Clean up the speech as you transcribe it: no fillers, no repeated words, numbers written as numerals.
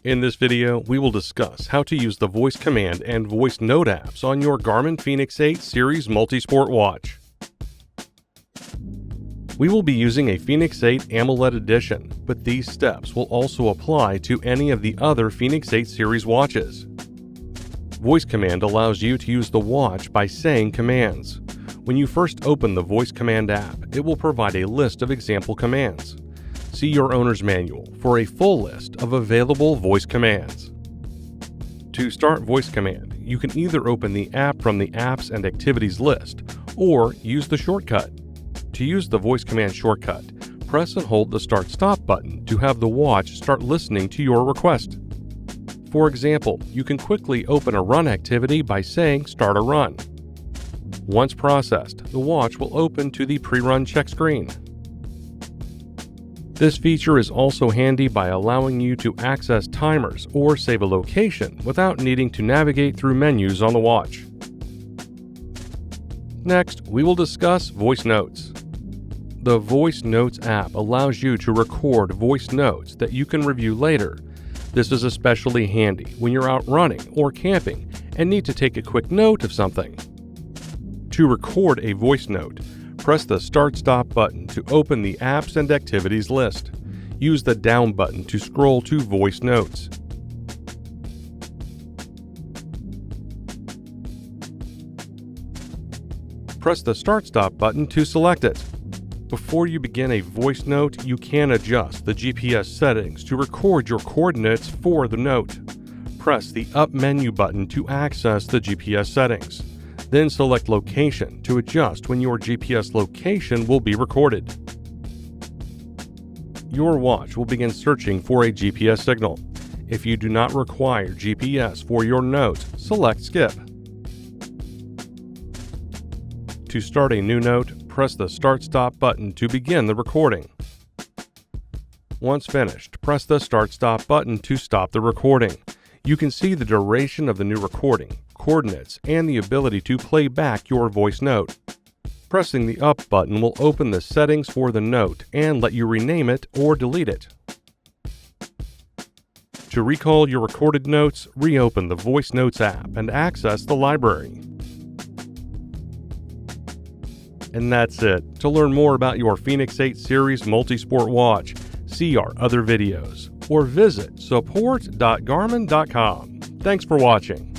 In this video, we will discuss how to use the voice command and voice note apps on your Garmin Fenix 8 Series Multisport watch. We will be using a Fenix 8 AMOLED edition, but these steps will also apply to any of the other Fenix 8 Series watches. Voice command allows you to use the watch by saying commands. When you first open the voice command app, it will provide a list of example commands. See your owner's manual for a full list of available voice commands. To start voice command, you can either open the app from the Apps and Activities list or use the shortcut. To use the voice command shortcut, press and hold the Start-Stop button to have the watch start listening to your request. For example, you can quickly open a run activity by saying Start a Run. Once processed, the watch will open to the pre-run check screen. This feature is also handy by allowing you to access timers or save a location without needing to navigate through menus on the watch. Next, we will discuss voice notes. The Voice Notes app allows you to record voice notes that you can review later. This is especially handy when you're out running or camping and need to take a quick note of something. To record a voice note, press the Start-Stop button to open the Apps and Activities list. Use the down button to scroll to Voice Notes. Press the Start-Stop button to select it. Before you begin a voice note, you can adjust the GPS settings to record your coordinates for the note. Press the Up menu button to access the GPS settings. Then select Location to adjust when your GPS location will be recorded. Your watch will begin searching for a GPS signal. If you do not require GPS for your note, select Skip. To start a new note, press the Start-Stop button to begin the recording. Once finished, press the Start-Stop button to stop the recording. You can see the duration of the new recording, coordinates, and the ability to play back your voice note. Pressing the Up button will open the settings for the note and let you rename it or delete it. To recall your recorded notes, reopen the Voice Notes app and access the library. And that's it. To learn more about your Fenix 8 Series Multisport watch, see our other videos or visit support.garmin.com. Thanks for watching.